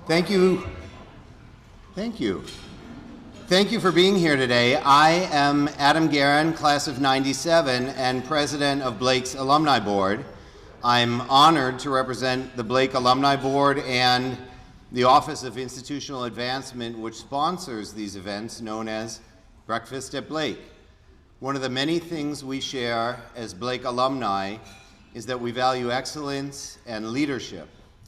Thank you. Thank you. Thank you for being here today. I am Adam Guerin, class of '97, and president of Blake's Alumni Board. I'm honored to represent the Blake Alumni Board and the Office of Institutional Advancement, which sponsors these events known as Breakfast at Blake. One of the many things we share as Blake alumni is that we value excellence and leadership.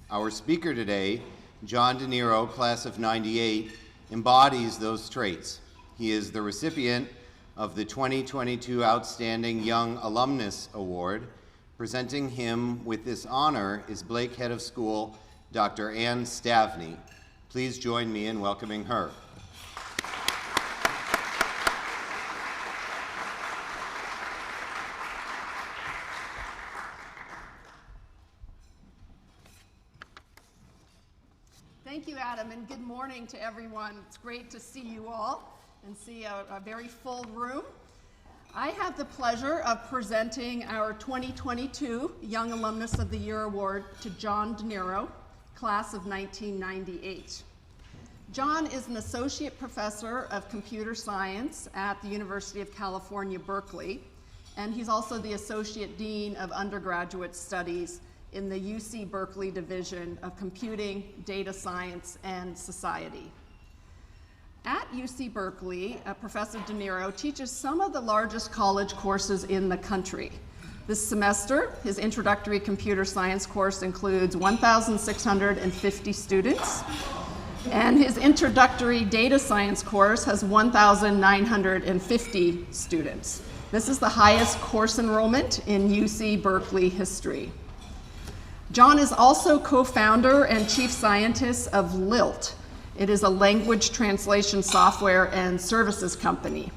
Our speaker today, John DeNero, class of '98, embodies those traits. He is the recipient of the 2022 Outstanding Young Alumnus Award. Presenting him with this honor is Blake Head of School, Dr. Ann Stavney. Please join me in welcoming her. Thank you, Adam, and good morning to everyone. It's great to see you all and see a very full room. I have the pleasure of presenting our 2022 Young Alumnus of the Year Award to John DeNero, class of 1998. John is an associate professor of computer science at the University of California, Berkeley, and he's also the associate dean of undergraduate studies in the UC Berkeley Division of Computing, Data Science, and Society. At UC Berkeley, Professor DeNero teaches some of the largest college courses in the country. This semester, his introductory computer science course includes 1,650 students, and his introductory data science course has 1,950 students. This is the highest course enrollment in UC Berkeley history. John is also co-founder and chief scientist of Lilt. It is a language translation software and services company.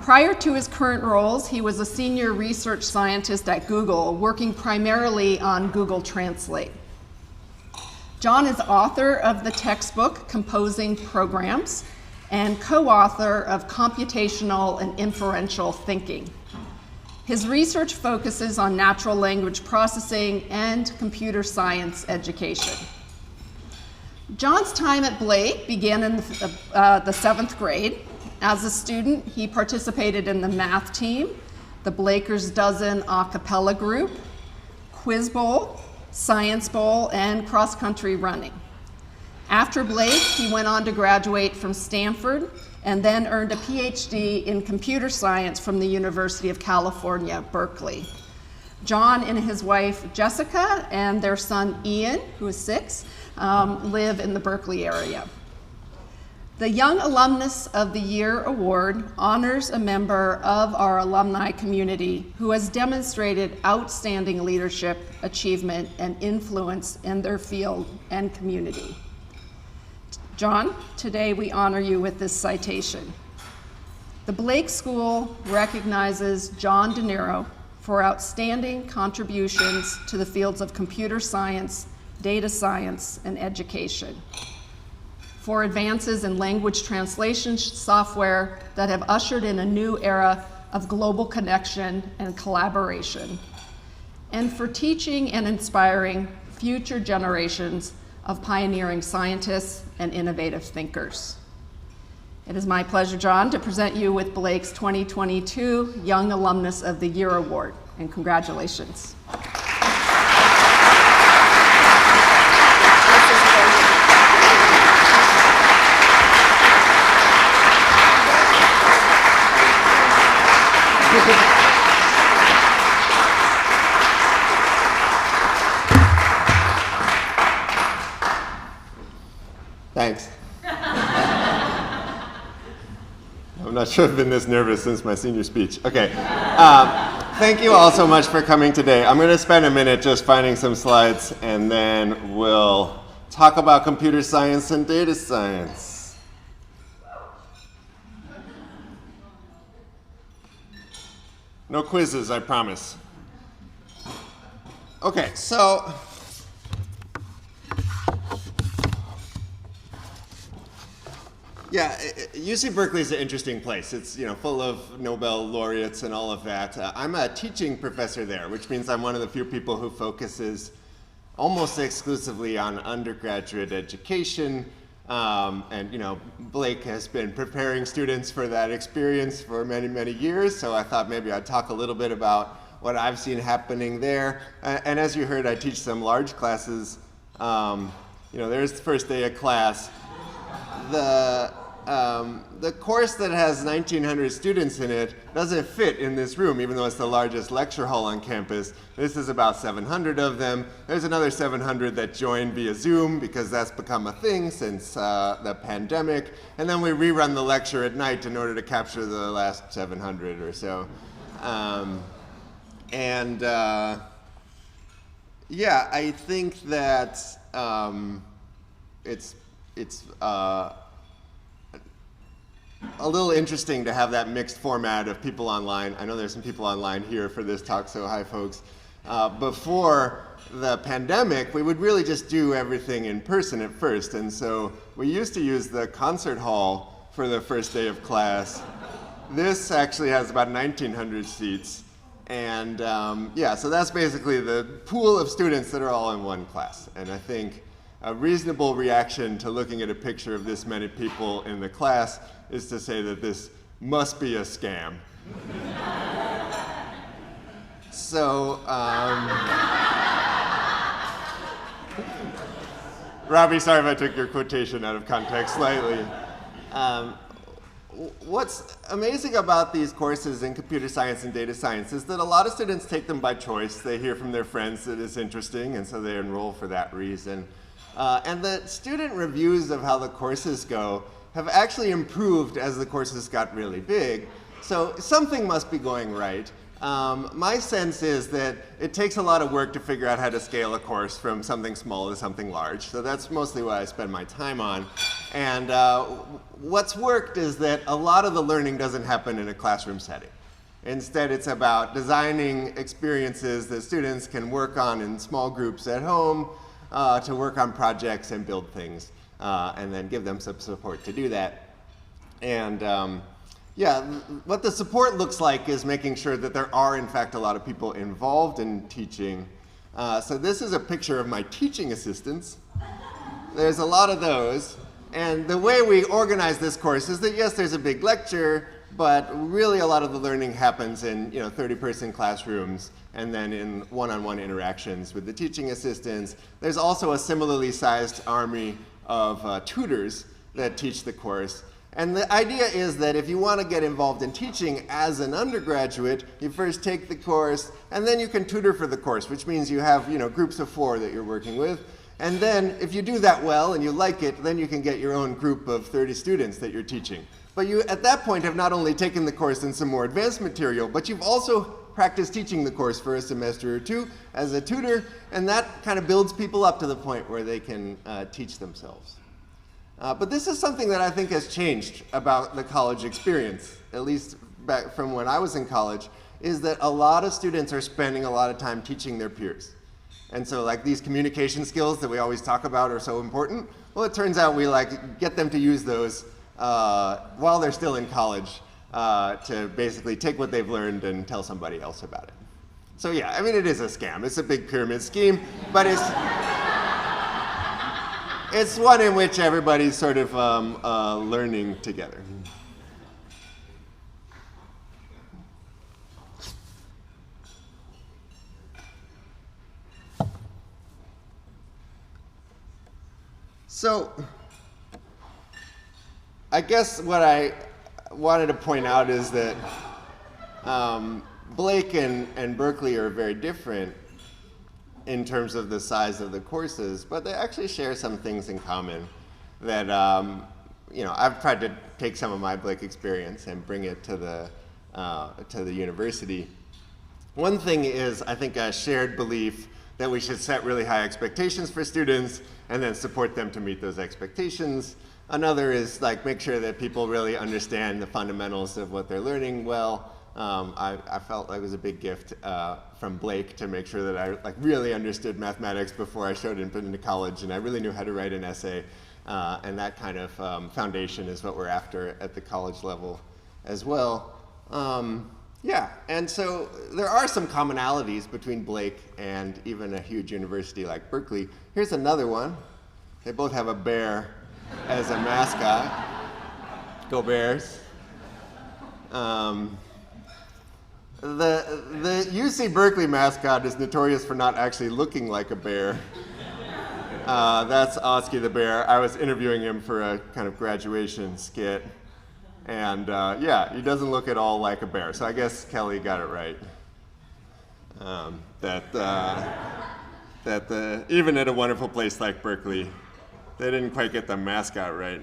Prior to his current roles, he was a senior research scientist at Google, working primarily on Google Translate. John is author of the textbook Composing Programs and co-author of Computational and Inferential Thinking. His research focuses on natural language processing and computer science education. John's time at Blake began in the 7th grade. As a student, he participated in the math team, the Blakers Dozen a cappella group, Quiz Bowl, Science Bowl, and cross-country running. After Blake, he went on to graduate from Stanford and then earned a PhD in computer science from the University of California, Berkeley. John and his wife, Jessica, and their son, Ian, who is 6, live in the Berkeley area. The Young Alumnus of the Year Award honors a member of our alumni community who has demonstrated outstanding leadership, achievement, and influence in their field and community. John, today we honor you with this citation. The Blake School recognizes John DeNero for outstanding contributions to the fields of computer science, data science, and education, for advances in language translation software that have ushered in a new era of global connection and collaboration, and for teaching and inspiring future generations of pioneering scientists and innovative thinkers. It is my pleasure, John, to present you with Blake's 2022 Young Alumnus of the Year Award, and congratulations. Thanks. I'm not sure I've been this nervous since my senior speech. Okay. Thank you all so much for coming today. I'm going to spend a minute just finding some slides, and then we'll talk about computer science and data science. No quizzes, I promise. Okay, so yeah, UC Berkeley is an interesting place. It's full of Nobel laureates and all of that. I'm a teaching professor there, which means I'm one of the few people who focuses almost exclusively on undergraduate education. And Blake has been preparing students for that experience for many, many years, so I thought maybe I'd talk a little bit about what I've seen happening there. And as you heard, I teach some large classes. There's the first day of class. The course that has 1,900 students in it doesn't fit in this room, even though it's the largest lecture hall on campus. This is about 700 of them. There's another 700 that joined via Zoom because that's become a thing since the pandemic. And then we rerun the lecture at night in order to capture the last 700 or so. I think that it's a little interesting to have that mixed format of people online. I know there's some people online here for this talk, so hi folks. Before the pandemic, we would really just do everything in person at first, and so we used to use the concert hall for the first day of class. This actually has about 1,900 seats, and so that's basically the pool of students that are all in one class. And I think a reasonable reaction to looking at a picture of this many people in the class is to say that this must be a scam. So, Robbie, sorry if I took your quotation out of context slightly. What's amazing about these courses in computer science and data science is that a lot of students take them by choice. They hear from their friends that it's interesting, and so they enroll for that reason. And the student reviews of how the courses go have actually improved as the courses got really big. So something must be going right. My sense is that it takes a lot of work to figure out how to scale a course from something small to something large. So that's mostly what I spend my time on. And what's worked is that a lot of the learning doesn't happen in a classroom setting. Instead, it's about designing experiences that students can work on in small groups at home, to work on projects and build things, and then give them some support to do that. And what the support looks like is making sure that there are, in fact, a lot of people involved in teaching. So this is a picture of my teaching assistants. There's a lot of those. And the way we organize this course is that, yes, there's a big lecture, but really a lot of the learning happens in 30-person classrooms and then in one-on-one interactions with the teaching assistants. There's also a similarly sized army of tutors that teach the course. And the idea is that if you want to get involved in teaching as an undergraduate, you first take the course, and then you can tutor for the course, which means you have groups of 4 that you're working with. And then if you do that well and you like it, then you can get your own group of 30 students that you're teaching. But you, at that point, have not only taken the course and some more advanced material, but you've also practiced teaching the course for a semester or 2 as a tutor, and that kind of builds people up to the point where they can teach themselves. But this is something that I think has changed about the college experience, at least back from when I was in college, is that a lot of students are spending a lot of time teaching their peers. And so like these communication skills that we always talk about are so important. Well, it turns out we get them to use those while they're still in college to basically take what they've learned and tell somebody else about it. So yeah, I mean, it is a scam. It's a big pyramid scheme, but it's one in which everybody's sort of learning together. So I guess what I wanted to point out is that Blake and Berkeley are very different in terms of the size of the courses, but they actually share some things in common that I've tried to take some of my Blake experience and bring it to the university. One thing is, I think, a shared belief that we should set really high expectations for students and then support them to meet those expectations. Another is make sure that people really understand the fundamentals of what they're learning well. I felt like it was a big gift from Blake to make sure that I really understood mathematics before I showed it into college, and I really knew how to write an essay. And that kind of foundation is what we're after at the college level as well. Yeah, and so there are some commonalities between Blake and even a huge university like Berkeley. Here's another one. They both have a bear as a mascot. Go Bears. The UC Berkeley mascot is notorious for not actually looking like a bear. That's Oski the bear. I was interviewing him for a kind of graduation skit. And yeah, he doesn't look at all like a bear. So I guess Kelly got it right. Even at a wonderful place like Berkeley, they didn't quite get the mascot right.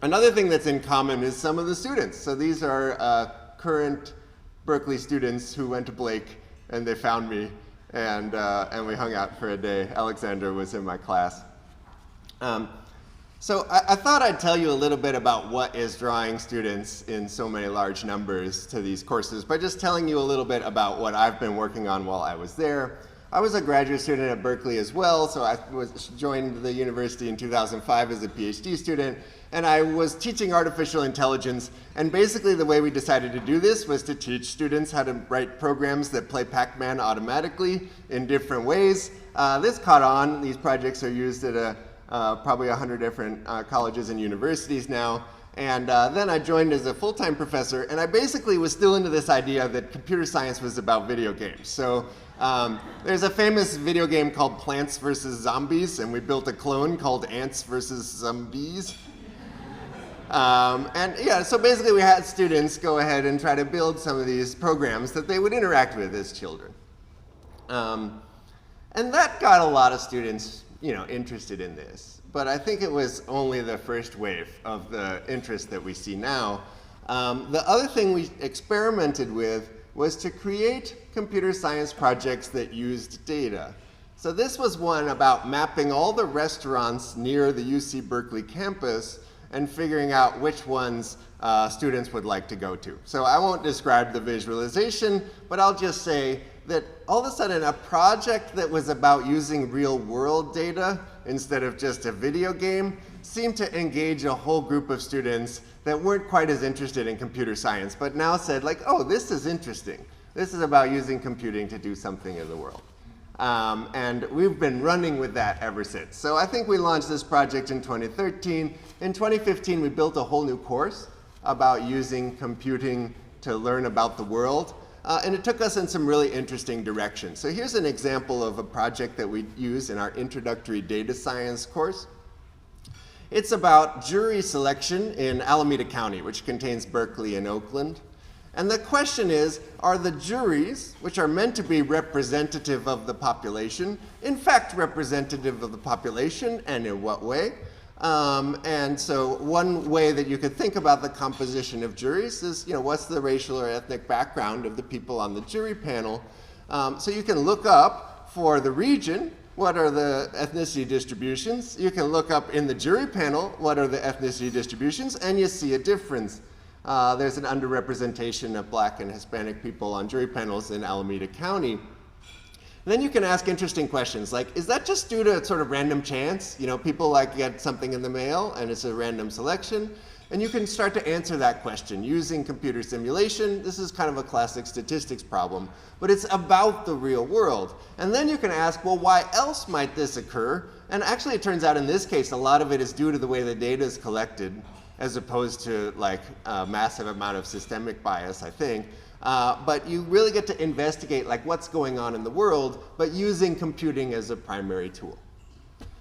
Another thing that's in common is some of the students. So these are current Berkeley students who went to Blake, and they found me, and we hung out for a day. Alexander was in my class. So I thought I'd tell you a little bit about what is drawing students in so many large numbers to these courses by just telling you a little bit about what I've been working on while I was there. I was a graduate student at Berkeley as well, so I joined the university in 2005 as a PhD student, and I was teaching artificial intelligence, and basically the way we decided to do this was to teach students how to write programs that play Pac-Man automatically in different ways. This caught on. These projects are used at probably 100 different colleges and universities now. And then I joined as a full-time professor, and I basically was still into this idea that computer science was about video games. So there's a famous video game called Plants vs. Zombies, and we built a clone called Ants vs. Zombies. And yeah, so basically we had students go ahead and try to build some of these programs that they would interact with as children. And that got a lot of students interested in this. But I think it was only the first wave of the interest that we see now. The other thing we experimented with was to create computer science projects that used data. So this was one about mapping all the restaurants near the UC Berkeley campus and figuring out which ones students would like to go to. So I won't describe the visualization, but I'll just say that all of a sudden a project that was about using real world data instead of just a video game seemed to engage a whole group of students that weren't quite as interested in computer science, but now said like, oh, this is interesting. This is about using computing to do something in the world. And we've been running with that ever since. So I think we launched this project in 2013. In 2015, we built a whole new course about using computing to learn about the world. And it took us in some really interesting directions. So here's an example of a project that we use in our introductory data science course. It's about jury selection in Alameda County, which contains Berkeley and Oakland. And the question is, are the juries, which are meant to be representative of the population, in fact representative of the population, and in what way? And so one way that you could think about the composition of juries is, what's the racial or ethnic background of the people on the jury panel? So you can look up for the region, what are the ethnicity distributions? You can look up in the jury panel, what are the ethnicity distributions, and you see a difference. There's an underrepresentation of Black and Hispanic people on jury panels in Alameda County. Then you can ask interesting questions like, is that just due to sort of random chance? People get something in the mail and it's a random selection. And you can start to answer that question using computer simulation. This is kind of a classic statistics problem, but it's about the real world. And then you can ask, well, why else might this occur? And actually it turns out in this case, a lot of it is due to the way the data is collected, as opposed to a massive amount of systemic bias, I think. But you really get to investigate what's going on in the world, but using computing as a primary tool.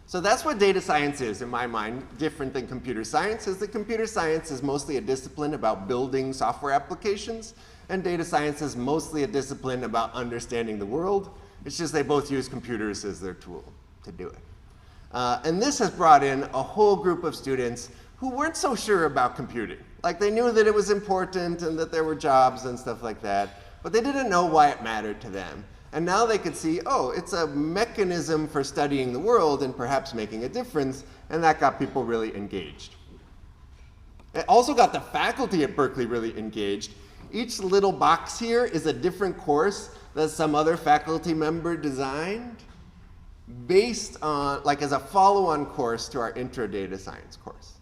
So that's what data science is, in my mind, different than computer science, is that computer science is mostly a discipline about building software applications, and data science is mostly a discipline about understanding the world. It's just they both use computers as their tool to do it. And this has brought in a whole group of students who weren't so sure about computing. They knew that it was important and that there were jobs and stuff like that, but they didn't know why it mattered to them. And now they could see, oh, it's a mechanism for studying the world and perhaps making a difference, and that got people really engaged. It also got the faculty at Berkeley really engaged. Each little box here is a different course that some other faculty member designed based on, as a follow-on course to our intro data science course.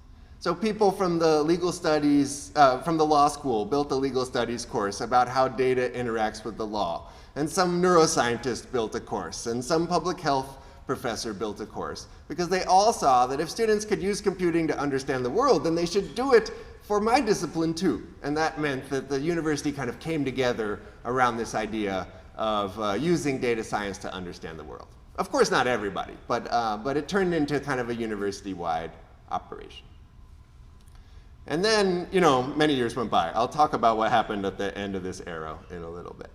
So people from the legal studies, from the law school built a legal studies course about how data interacts with the law. And some neuroscientist built a course, and some public health professor built a course, because they all saw that if students could use computing to understand the world, then they should do it for my discipline too. And that meant that the university kind of came together around this idea of using data science to understand the world. Of course, not everybody, but it turned into kind of a university-wide operation. And then, many years went by. I'll talk about what happened at the end of this era in a little bit.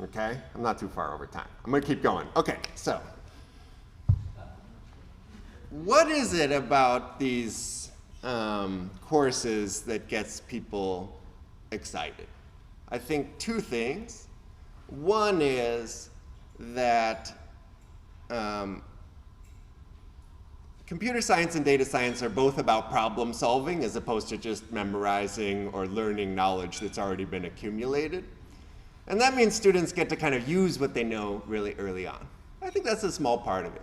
Okay, I'm not too far over time. I'm gonna keep going. Okay, so what is it about these courses that gets people excited? I think two things. One is that computer science and data science are both about problem solving as opposed to just memorizing or learning knowledge that's already been accumulated. And that means students get to kind of use what they know really early on. I think that's a small part of it.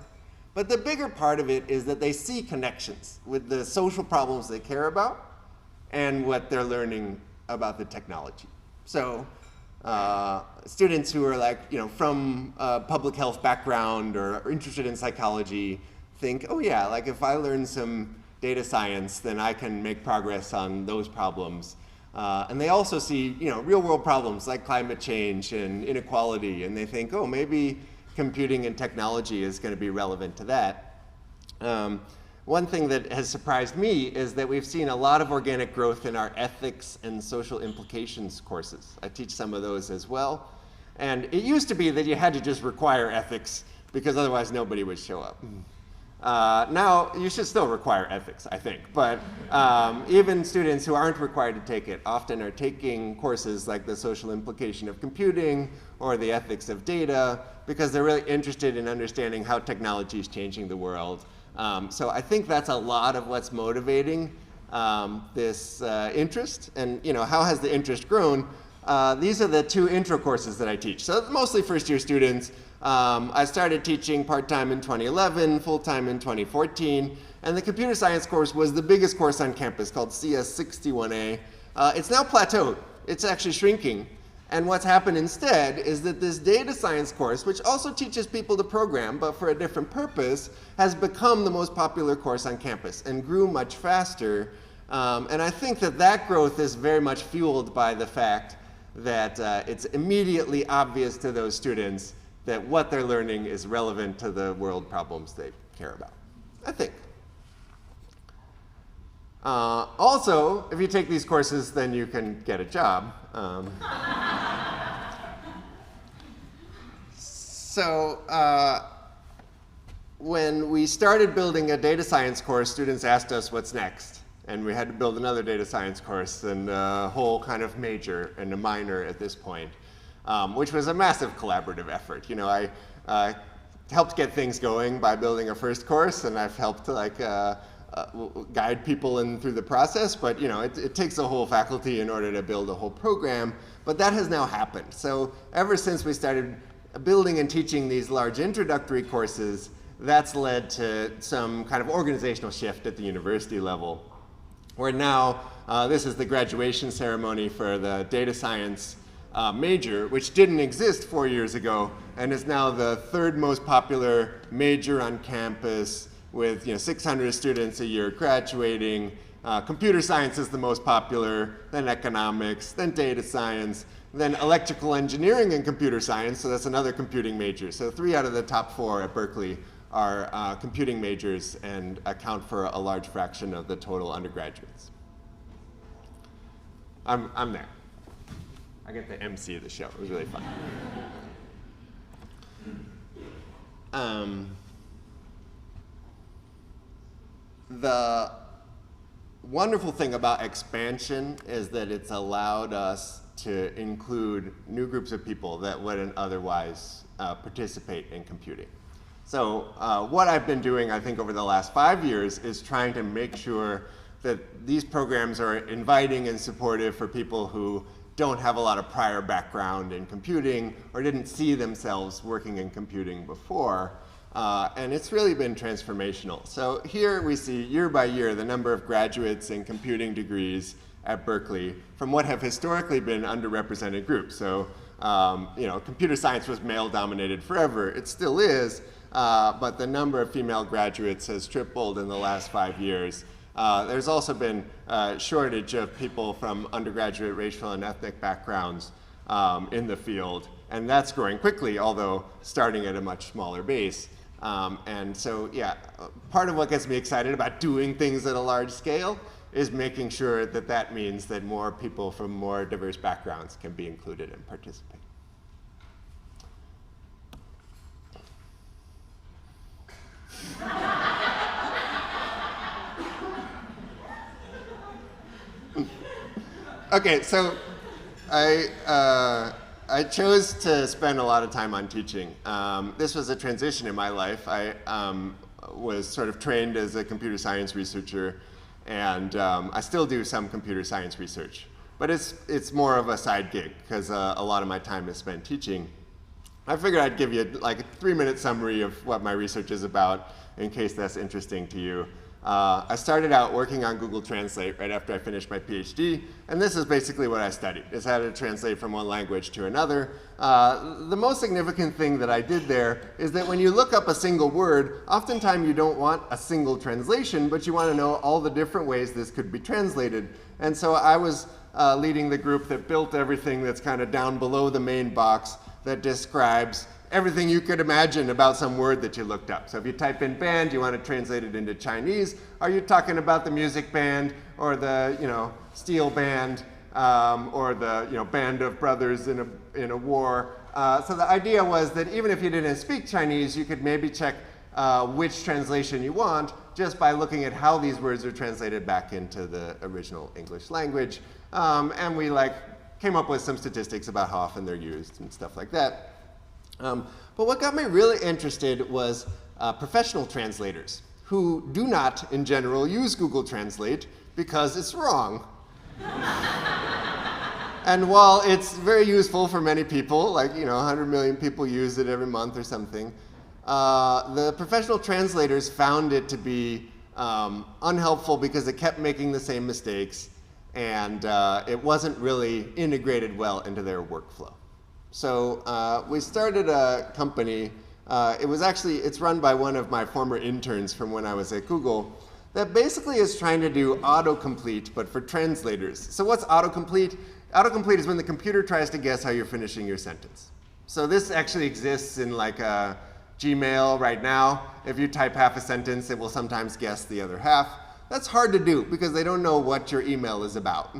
But the bigger part of it is that they see connections with the social problems they care about and what they're learning about the technology. So students who are from a public health background or interested in psychology think, oh yeah, if I learn some data science, then I can make progress on those problems. And they also see, real world problems like climate change and inequality, and they think, oh, maybe computing and technology is going to be relevant to that. One thing that has surprised me is that we've seen a lot of organic growth in our ethics and social implications courses. I teach some of those as well. And it used to be that you had to just require ethics because otherwise nobody would show up. Now, you should still require ethics, I think, but even students who aren't required to take it often are taking courses like the social implication of computing or the ethics of data because they're really interested in understanding how technology is changing the world. So I think that's a lot of what's motivating this interest. And how has the interest grown? These are the two intro courses that I teach. So mostly first-year students. I started teaching part-time in 2011, full-time in 2014, and the computer science course was the biggest course on campus, called CS61A. It's now plateaued. It's actually shrinking. And what's happened instead is that this data science course, which also teaches people to program, but for a different purpose, has become the most popular course on campus and grew much faster. And I think that growth is very much fueled by the fact that it's immediately obvious to those students that what they're learning is relevant to the world problems they care about, I think. Also, if you take these courses, then you can get a job. So when we started building a data science course, students asked us what's next. And we had to build another data science course and a whole kind of major and a minor at this point. Which was a massive collaborative effort. I helped get things going by building a first course, and I've helped guide people in through the process. But it takes a whole faculty in order to build a whole program. But that has now happened. So ever since we started building and teaching these large introductory courses, that's led to some kind of organizational shift at the university level, where now this is the graduation ceremony for the data science major, which didn't exist 4 years ago and is now the third most popular major on campus with 600 students a year graduating. Computer science is the most popular, then economics, then data science, then electrical engineering and computer science, so that's another computing major. So 3 out of the top 4 at Berkeley are computing majors and account for a large fraction of the total undergraduates. I'm there. I get the MC of the show. It was really fun. The wonderful thing about expansion is that it's allowed us to include new groups of people that wouldn't otherwise participate in computing. So what I've been doing, I think, over the last 5 years is trying to make sure that these programs are inviting and supportive for people who don't have a lot of prior background in computing or didn't see themselves working in computing before. And it's really been transformational. So here we see year by year the number of graduates in computing degrees at Berkeley from what have historically been underrepresented groups. So computer science was male-dominated forever. It still is, but the number of female graduates has tripled in the last 5 years. There's also been a shortage of people from undergraduate racial and ethnic backgrounds in the field, and that's growing quickly, although starting at a much smaller base. And so, yeah, part of what gets me excited about doing things at a large scale is making sure that that means that more people from more diverse backgrounds can be included and participate. Okay, so I chose to spend a lot of time on teaching. This was a transition in my life. I was sort of trained as a computer science researcher, and I still do some computer science research. But it's more of a side gig, because a lot of my time is spent teaching. I figured I'd give you like a 3-minute summary of what my research is about, in case that's interesting to you. I started out working on Google Translate right after I finished my PhD, and this is basically what I studied, is how to translate from one language to another. The most significant thing that I did there is that when you look up a single word, oftentimes you don't want a single translation, but you want to know all the different ways this could be translated. And so I was leading the group that built everything that's kind of down below the main box that describes everything you could imagine about some word that you looked up. So if you type in band, you want to translate it into Chinese. Are you talking about the music band, or the steel band, or the band of brothers in a war? So the idea was that even if you didn't speak Chinese, you could maybe check which translation you want just by looking at how these words are translated back into the original English language. And we came up with some statistics about how often they're used and stuff like that. But what got me really interested was professional translators who do not, in general, use Google Translate because it's wrong. And while it's very useful for many people, 100 million people use it every month or something, the professional translators found it to be unhelpful because it kept making the same mistakes, and it wasn't really integrated well into their workflow. So we started a company. It's run by one of my former interns from when I was at Google, that basically is trying to do autocomplete, but for translators. So what's autocomplete? Autocomplete is when the computer tries to guess how you're finishing your sentence. So this actually exists in Gmail right now. If you type half a sentence, it will sometimes guess the other half. That's hard to do because they don't know what your email is about.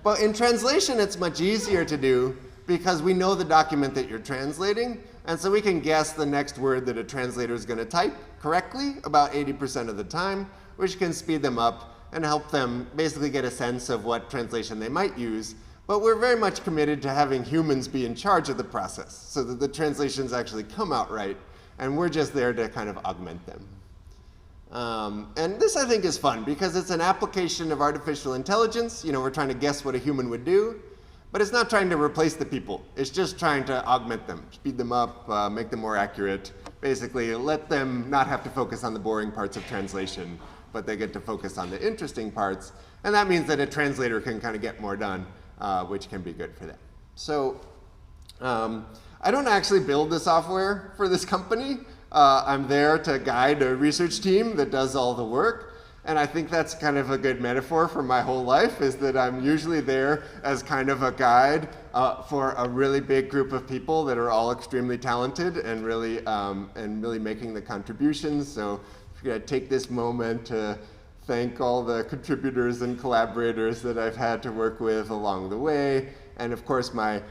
But in translation, it's much easier to do because we know the document that you're translating, and so we can guess the next word that a translator is going to type correctly about 80% of the time, which can speed them up and help them basically get a sense of what translation they might use. But we're very much committed to having humans be in charge of the process so that the translations actually come out right, and we're just there to kind of augment them. And this, I think, is fun because it's an application of artificial intelligence. We're trying to guess what a human would do, but it's not trying to replace the people. It's just trying to augment them, speed them up, make them more accurate, basically let them not have to focus on the boring parts of translation, but they get to focus on the interesting parts. And that means that a translator can kind of get more done, which can be good for them. So I don't actually build the software for this company. I'm there to guide a research team that does all the work. And I think that's kind of a good metaphor for my whole life, is that I'm usually there as kind of a guide for a really big group of people that are all extremely talented and really making the contributions. So I'm going to take this moment to thank all the contributors and collaborators that I've had to work with along the way. And of course, my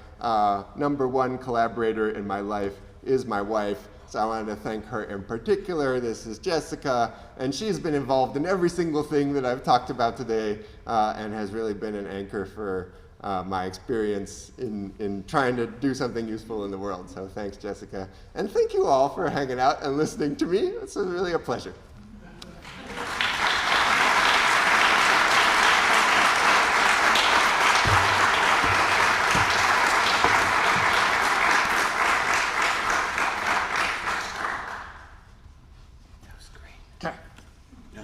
number one collaborator in my life is my wife. So I wanted to thank her in particular. This is Jessica, and she's been involved in every single thing that I've talked about today, and has really been an anchor for my experience in trying to do something useful in the world. So thanks, Jessica. And thank you all for hanging out and listening to me. It's really a pleasure.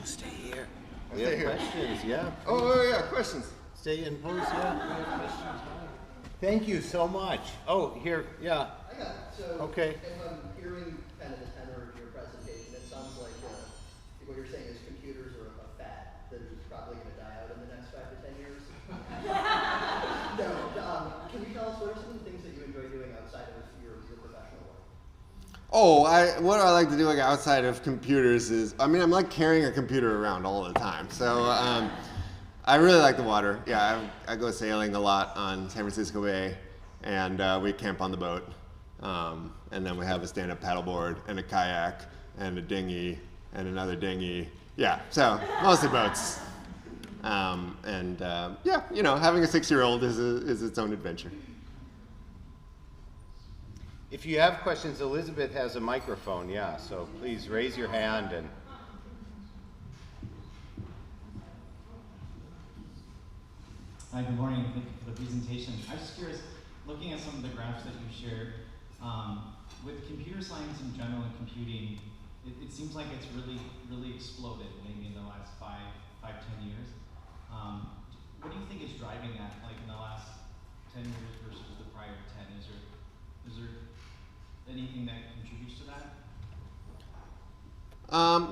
Stay here. We have questions, yeah. Oh, yeah, questions. Stay in pose, yeah. We have questions. Thank you so much. Oh, here, yeah. Okay. If I'm hearing kind of the tenor of your presentation, it sounds like what you're saying is computers are a fad that is probably going to die out in the next 5 to 10 years. Can you tell us what are some of the things that you enjoy doing outside of your professional work? Oh, what I like to do outside of computers is, I mean, I'm like carrying a computer around all the time. So I really like the water. Yeah, I go sailing a lot on San Francisco Bay, and we camp on the boat. And then we have a stand-up paddleboard and a kayak and a dinghy and another dinghy. Yeah, so mostly boats. Yeah, you know, having a 6-year-old is its own adventure. If you have questions, Elizabeth has a microphone, yeah, so please raise your hand. And Hi, good morning. Thank you for the presentation. I was just curious, looking at some of the graphs that you shared, with computer science in general and computing, it seems like it's really exploded maybe in the last 5, 10 years. What do you think is driving that, like in the last 10 years versus the prior 10? Is there anything that contributes to that?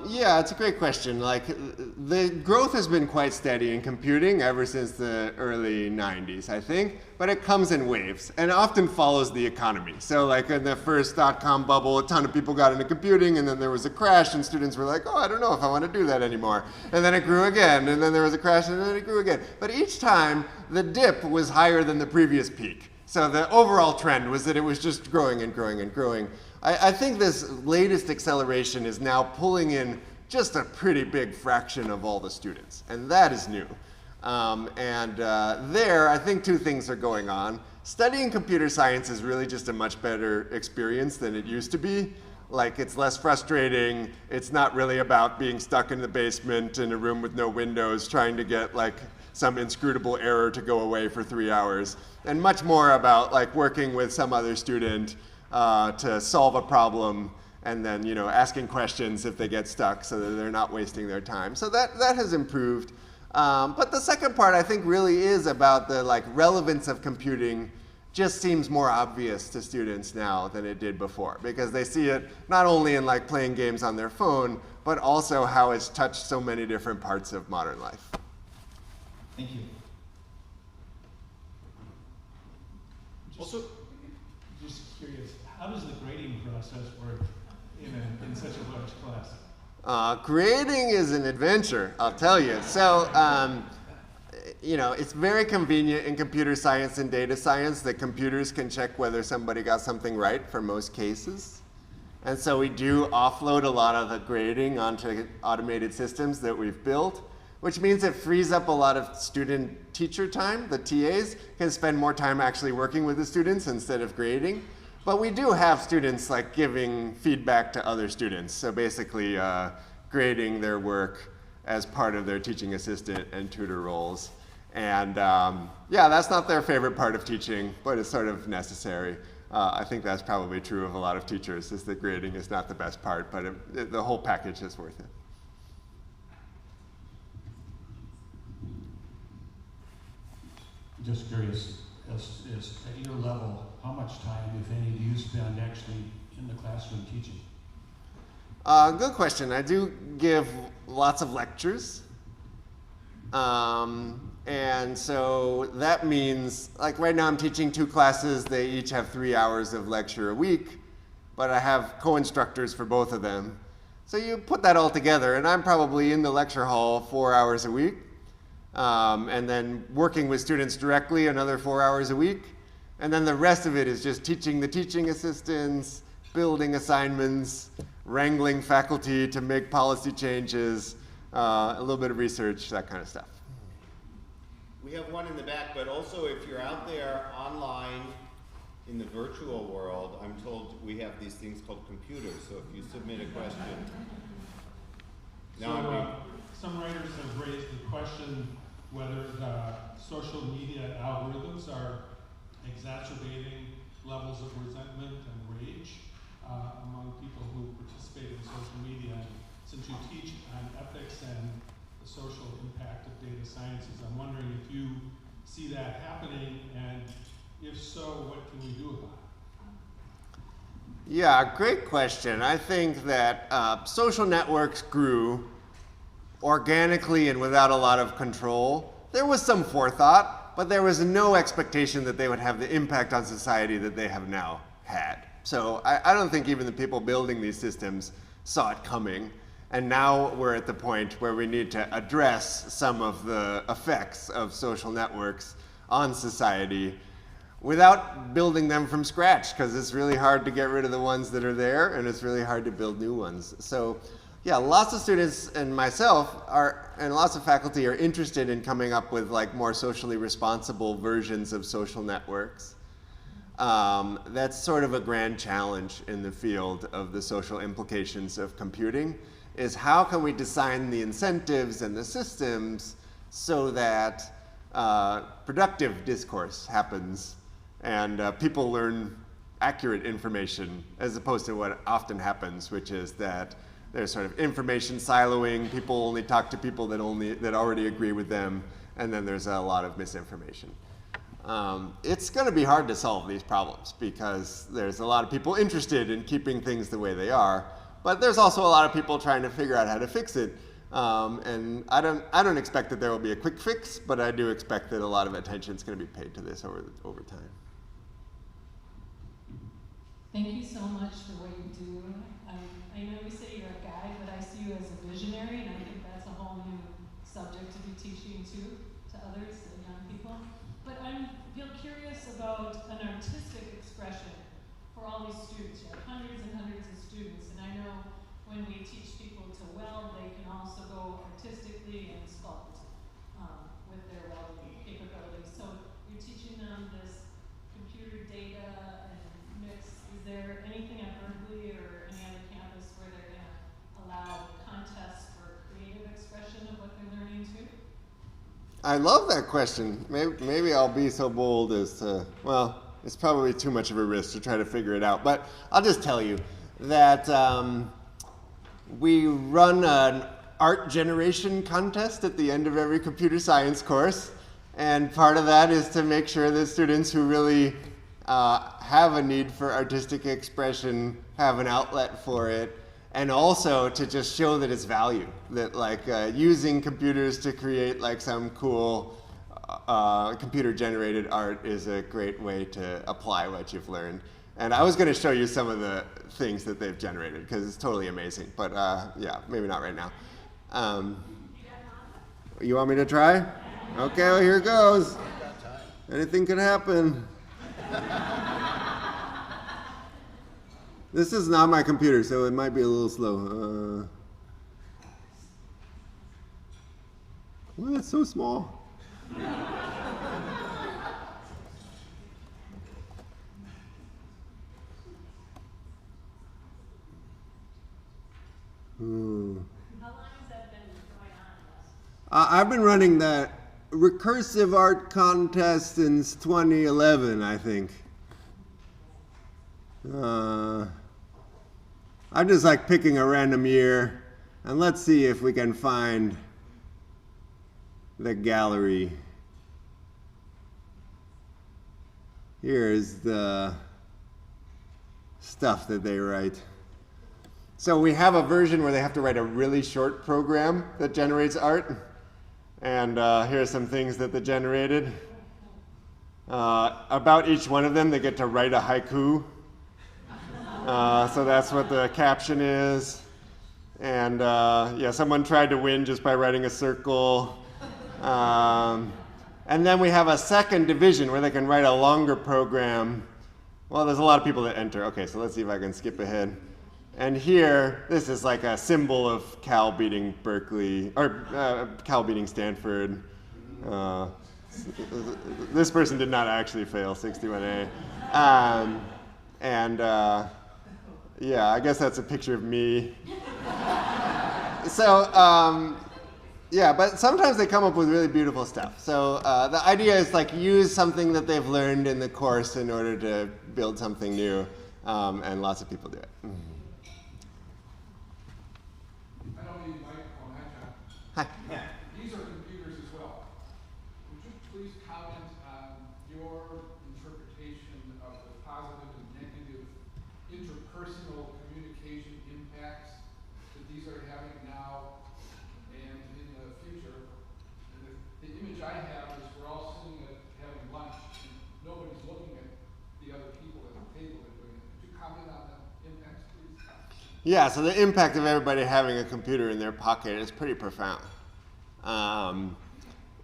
Yeah, it's a great question. Like, the growth has been quite steady in computing ever since the early 90s, I think, but it comes in waves and often follows the economy. So like in the first .com bubble, a ton of people got into computing, and then there was a crash and students were like, oh, I don't know if I want to do that anymore. And then it grew again, and then there was a crash, and then it grew again. But each time, the dip was higher than the previous peak. So the overall trend was that it was just growing and growing and growing. I think this latest acceleration is now pulling in just a pretty big fraction of all the students, and that is new. There, I think 2 things are going on. Studying computer science is really just a much better experience than it used to be. Like, it's less frustrating. It's not really about being stuck in the basement in a room with no windows trying to get like some inscrutable error to go away for 3 hours, and much more about like working with some other student to solve a problem, and then, you know, asking questions if they get stuck so that they're not wasting their time. So that has improved. But the second part, I think, really is about the like relevance of computing. Just seems more obvious to students now than it did before, because they see it not only in like playing games on their phone, but also how it's touched so many different parts of modern life. Thank you. Also, just curious, how does the grading process work in such a large class? Grading is an adventure, I'll tell you. So, you know, it's very convenient in computer science and data science that computers can check whether somebody got something right for most cases. And so we do offload a lot of the grading onto automated systems that we've built, which means it frees up a lot of student-teacher time. The TAs can spend more time actually working with the students instead of grading. But we do have students like giving feedback to other students. So basically grading their work as part of their teaching assistant and tutor roles. And yeah, that's not their favorite part of teaching, but it's sort of necessary. I think that's probably true of a lot of teachers, is that grading is not the best part, but the whole package is worth it. Just curious, at your level, how much time, if any, do you spend actually in the classroom teaching? Good question. I do give lots of lectures. And so that means, like right now I'm teaching 2 classes. They each have 3 hours of lecture a week, but I have co-instructors for both of them. So you put that all together, and I'm probably in the lecture hall 4 hours a week. And then working with students directly another 4 hours a week. And then the rest of it is just teaching the teaching assistants, building assignments, wrangling faculty to make policy changes, a little bit of research, that kind of stuff. we have one in the back, but also if you're out there online in the virtual world, I'm told we have these things called computers, so if you submit a question. Some writers have raised the question whether the social media algorithms are exacerbating levels of resentment and rage among people who participate in social media. Since you teach on ethics and the social impact of data sciences. I'm wondering if you see that happening, and if so, what can we do about it? Yeah, great question. I think that social networks grew organically and without a lot of control. There was some forethought, but there was no expectation that they would have the impact on society that they have now had. So I don't think even the people building these systems saw it coming. And now we're at the point where we need to address some of the effects of social networks on society without building them from scratch, because it's really hard to get rid of the ones that are there, and it's really hard to build new ones. So yeah, lots of students and myself and lots of faculty are interested in coming up with like more socially responsible versions of social networks. That's sort of a grand challenge in the field of the social implications of computing, is how can we design the incentives and the systems so that productive discourse happens and people learn accurate information, as opposed to what often happens, which is that there's sort of information siloing, people only talk to people that already agree with them, and then there's a lot of misinformation. It's going to be hard to solve these problems because there's a lot of people interested in keeping things the way they are, but there's also a lot of people trying to figure out how to fix it. And I don't expect that there will be a quick fix, but I do expect that a lot of attention is going to be paid to this over time. Thank you so much for what you do. I know you say you're a guide, but I see you as a visionary, and I think that's a whole new subject to be teaching to others and young people. But I feel curious about an artistic expression for all these students. You have hundreds and hundreds of students, and I know when we teach people to weld, they can also go artistically and sculpt with their welding capabilities. So you're teaching them this computer data and mix. Is there anything at Berkeley or any other campus where they're going to allow contests for creative expression of what they're learning too? I love that question. Maybe I'll be so bold as to, well, it's probably too much of a risk to try to figure it out. But I'll just tell you that we run an art generation contest at the end of every computer science course. And part of that is to make sure that students who really have a need for artistic expression have an outlet for it. And also to just show that it's value, that like using computers to create like some cool computer-generated art is a great way to apply what you've learned. And I was going to show you some of the things that they've generated because it's totally amazing. But yeah, maybe not right now. You want me to try? Okay, well, here goes. Anything could happen. This is not my computer, so it might be a little slow. Well, it's so small. How long has that been going on? I've been running that recursive art contest since 2011, I think. I'm just like picking a random year, and let's see if we can find the gallery. Here's the stuff that they write. So we have a version where they have to write a really short program that generates art. And here are some things that they generated. About each one of them, they get to write a haiku. So that's what the caption is. And yeah, someone tried to win just by writing a circle. And then we have a second division where they can write a longer program. Well, there's a lot of people that enter. Okay, so let's see if I can skip ahead. And here, this is like a symbol of Cal beating Berkeley, or Cal beating Stanford. This person did not actually fail 61A. Yeah, I guess that's a picture of me. So, yeah, but sometimes they come up with really beautiful stuff. So the idea is like use something that they've learned in the course in order to build something new, and lots of people do it. right now and in the future. And the image I have is we're all sitting at having lunch and nobody's looking at the other people at the table and doing it. Could you comment on the impacts, please? Yeah, so the impact of everybody having a computer in their pocket is pretty profound.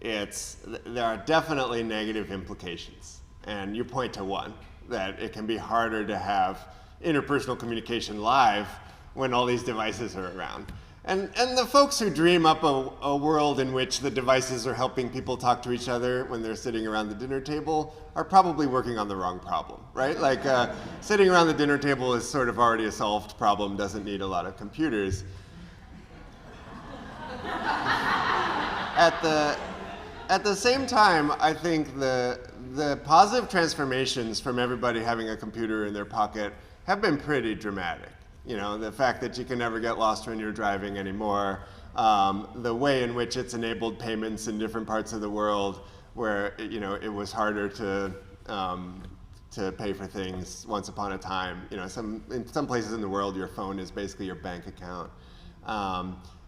There are definitely negative implications, and you point to one, that it can be harder to have interpersonal communication live when all these devices are around. And the folks who dream up a world in which the devices are helping people talk to each other when they're sitting around the dinner table are probably working on the wrong problem, right? Like sitting around the dinner table is sort of already a solved problem, doesn't need a lot of computers. At the same time, I think the positive transformations from everybody having a computer in their pocket have been pretty dramatic. You know, the fact that you can never get lost when you're driving anymore, the way in which it's enabled payments in different parts of the world where, you know, it was harder to pay for things once upon a time. You know, in some places in the world, your phone is basically your bank account.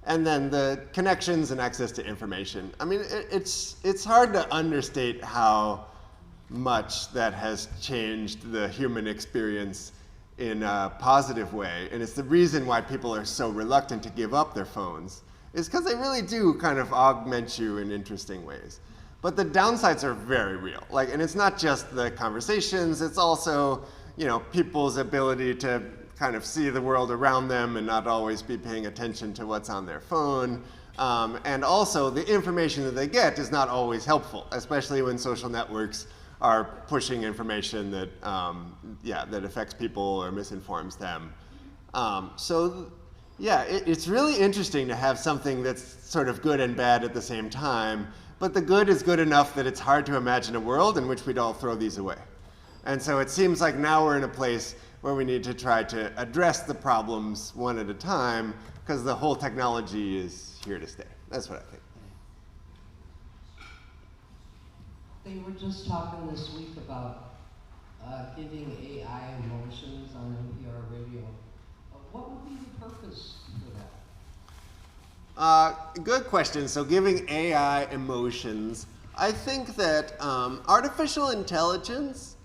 And then the connections and access to information. I mean, it's hard to understate how much that has changed the human experience in a positive way. And it's the reason why people are so reluctant to give up their phones, is because they really do kind of augment you in interesting ways. But the downsides are very real. And it's not just the conversations, it's also, you know, people's ability to kind of see the world around them and not always be paying attention to what's on their phone. And also the information that they get is not always helpful, especially when social networks are pushing information that, that affects people or misinforms them. It's really interesting to have something that's sort of good and bad at the same time, but the good is good enough that it's hard to imagine a world in which we'd all throw these away. And so it seems like now we're in a place where we need to try to address the problems one at a time, because the whole technology is here to stay. That's what I think. They were just talking this week about giving AI emotions on NPR radio. What would be the purpose for that? Good question. So giving AI emotions, I think that artificial intelligence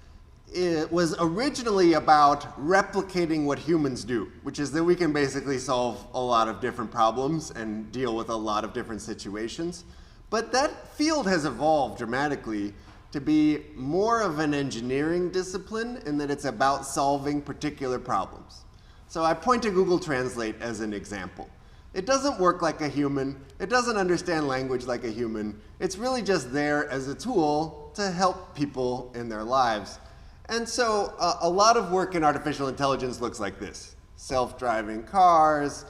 was originally about replicating what humans do, which is that we can basically solve a lot of different problems and deal with a lot of different situations. But that field has evolved dramatically to be more of an engineering discipline in that it's about solving particular problems. So I point to Google Translate as an example. It doesn't work like a human. It doesn't understand language like a human. It's really just there as a tool to help people in their lives. And so a lot of work in artificial intelligence looks like this. Self-driving cars,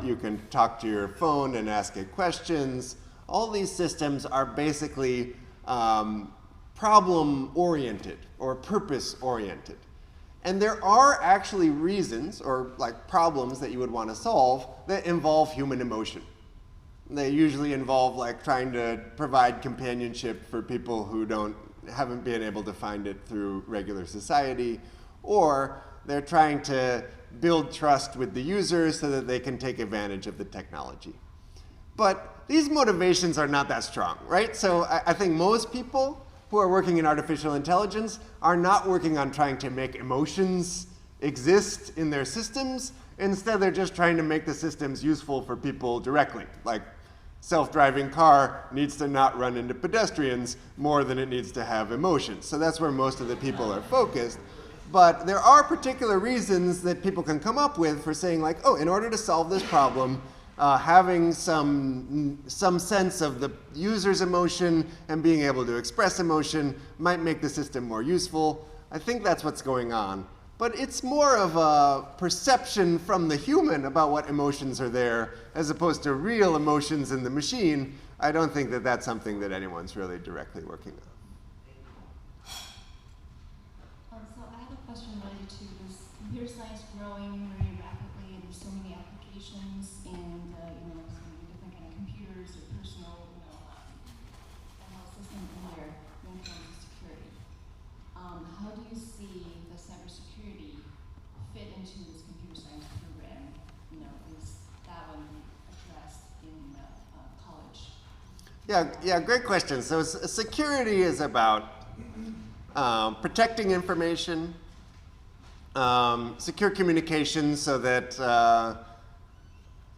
you can talk to your phone and ask it questions. All these systems are basically problem-oriented or purpose-oriented. And there are actually reasons or problems that you would want to solve that involve human emotion. They usually involve trying to provide companionship for people who haven't been able to find it through regular society, or they're trying to build trust with the users so that they can take advantage of the technology. But these motivations are not that strong, right? So I think most people who are working in artificial intelligence are not working on trying to make emotions exist in their systems. Instead, they're just trying to make the systems useful for people directly. Like self-driving car needs to not run into pedestrians more than it needs to have emotions. So that's where most of the people are focused. But there are particular reasons that people can come up with for saying in order to solve this problem, having some sense of the user's emotion and being able to express emotion might make the system more useful. I think that's what's going on. But it's more of a perception from the human about what emotions are there as opposed to real emotions in the machine. I don't think that that's something that anyone's really directly working on. So I have a question related to this computer science growing very rapidly, and there's so many applications and so many different kind of computers or personal health system in there when it comes to security. How do you see the cybersecurity fit into this computer science program? Is that one Yeah, great question. So security is about protecting information, secure communication so that, so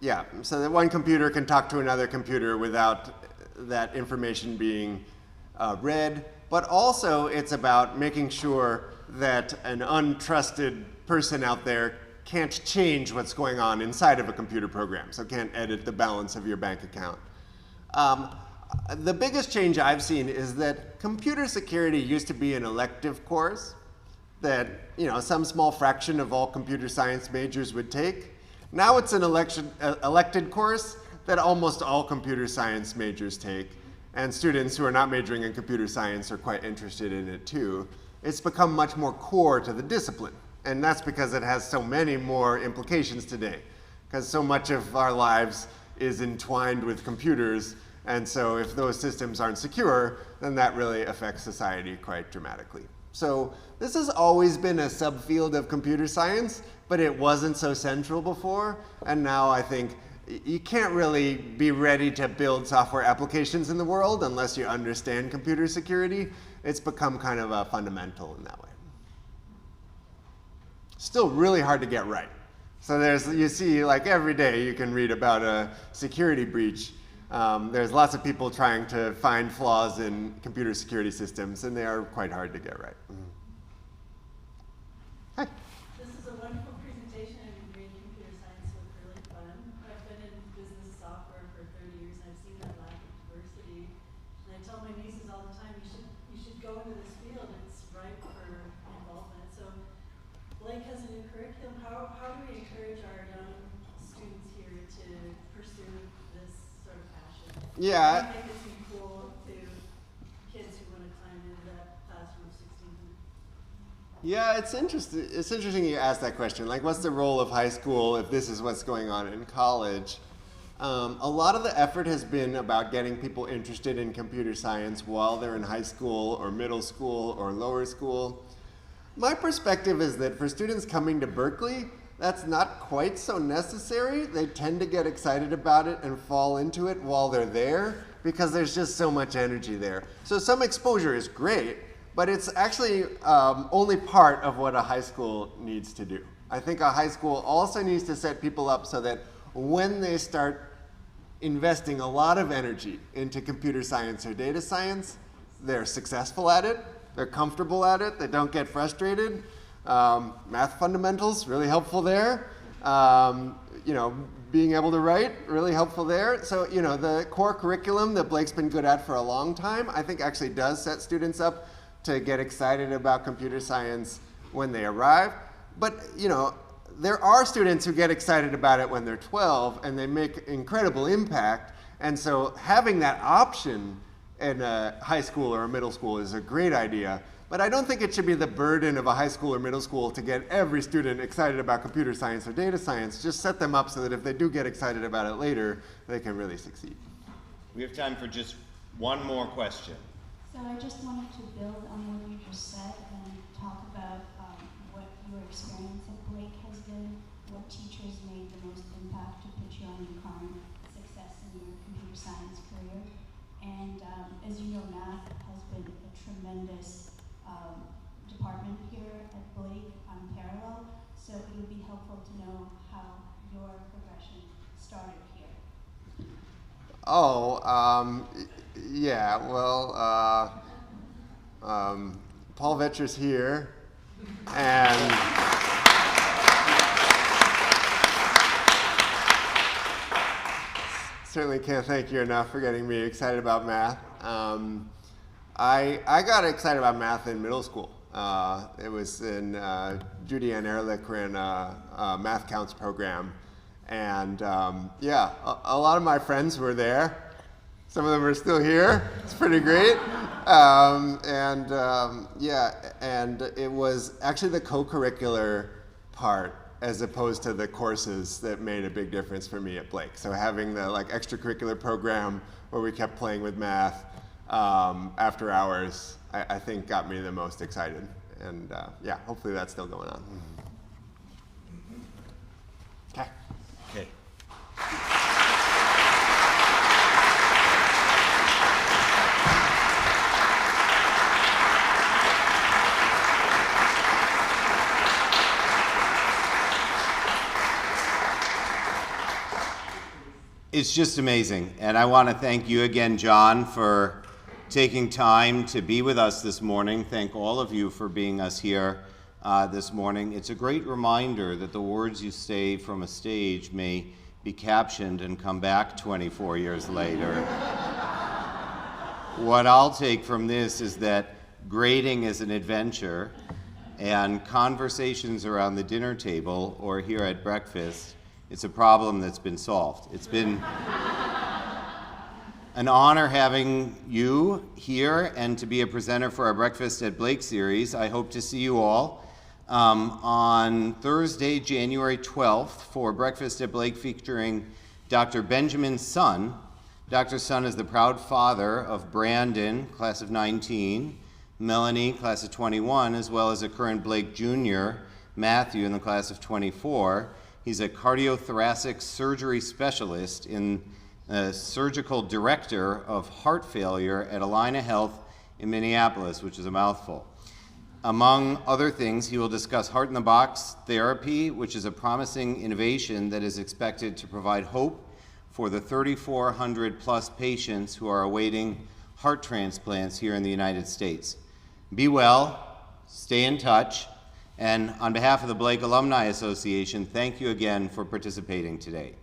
that one computer can talk to another computer without that information being read. But also it's about making sure that an untrusted person out there can't change what's going on inside of a computer program, so can't edit the balance of your bank account. The biggest change I've seen is that computer security used to be an elective course that some small fraction of all computer science majors would take. Now it's an elected course that almost all computer science majors take, and students who are not majoring in computer science are quite interested in it too. It's become much more core to the discipline, and that's because it has so many more implications today, because so much of our lives is entwined with computers. And so if those systems aren't secure, then that really affects society quite dramatically. So this has always been a subfield of computer science, but it wasn't so central before. And now I think you can't really be ready to build software applications in the world unless you understand computer security. It's become kind of a fundamental in that way. Still really hard to get right. So you see, like every day you can read about a security breach. There's lots of people trying to find flaws in computer security systems, and they are quite hard to get right. Hi. This is a wonderful presentation. I've been reading computer science look really fun. I've been in business software for 30 years, and I've seen that lack of diversity. And I tell my nieces all the time, you should go into this field. It's ripe for involvement. So Blake has a new curriculum. How do we encourage our young students here to pursue this sort of passion? Yeah. Make it seem cool to kids who want to climb into that classroom of 1600. Yeah, it's interesting you ask that question. Like, what's the role of high school if this is what's going on in college? A lot of the effort has been about getting people interested in computer science while they're in high school or middle school or lower school. My perspective is that for students coming to Berkeley, that's not quite so necessary. They tend to get excited about it and fall into it while they're there because there's just so much energy there. So some exposure is great, but it's actually only part of what a high school needs to do. I think a high school also needs to set people up so that when they start investing a lot of energy into computer science or data science, they're successful at it, they're comfortable at it, they don't get frustrated. Math fundamentals, really helpful there. Being able to write, really helpful there. So, the core curriculum that Blake's been good at for a long time, I think actually does set students up to get excited about computer science when they arrive. But, there are students who get excited about it when they're 12 and they make incredible impact. And so having that option in a high school or a middle school is a great idea. But I don't think it should be the burden of a high school or middle school to get every student excited about computer science or data science. Just set them up so that if they do get excited about it later, they can really succeed. We have time for just one more question. So I just wanted to build on what you just said and talk about what your experience at Blake has been, what teachers made the most impact to put you on your current success in your computer science career. And as you know, math has been a tremendous department here at Blake on parallel, so it would be helpful to know how your progression started here. Paul Vetcher's here, and certainly can't thank you enough for getting me excited about math. I got excited about math in middle school. It was in Judy Ann Ehrlich ran a math counts program. And a lot of my friends were there. Some of them are still here. It's pretty great. And it was actually the co-curricular part as opposed to the courses that made a big difference for me at Blake. So having the extracurricular program where we kept playing with math after hours, I think got me the most excited. And hopefully that's still going on. Okay. It's just amazing. And I want to thank you again, John, for taking time to be with us this morning. Thank all of you for being us here this morning. It's a great reminder that the words you say from a stage may be captioned and come back 24 years later. What I'll take from this is that grading is an adventure, and conversations around the dinner table or here at breakfast, it's a problem that's been solved. It's been an honor having you here and to be a presenter for our Breakfast at Blake series. I hope to see you all on Thursday, January 12th for Breakfast at Blake featuring Dr. Benjamin Sun. Dr. Sun is the proud father of Brandon, class of 19, Melanie, class of 21, as well as a current Blake Jr., Matthew, in the class of 24. He's a cardiothoracic surgery specialist in surgical director of heart failure at Allina Health in Minneapolis, which is a mouthful. Among other things, he will discuss heart-in-the-box therapy, which is a promising innovation that is expected to provide hope for the 3,400 plus patients who are awaiting heart transplants here in the United States. Be well, stay in touch, and on behalf of the Blake Alumni Association, thank you again for participating today.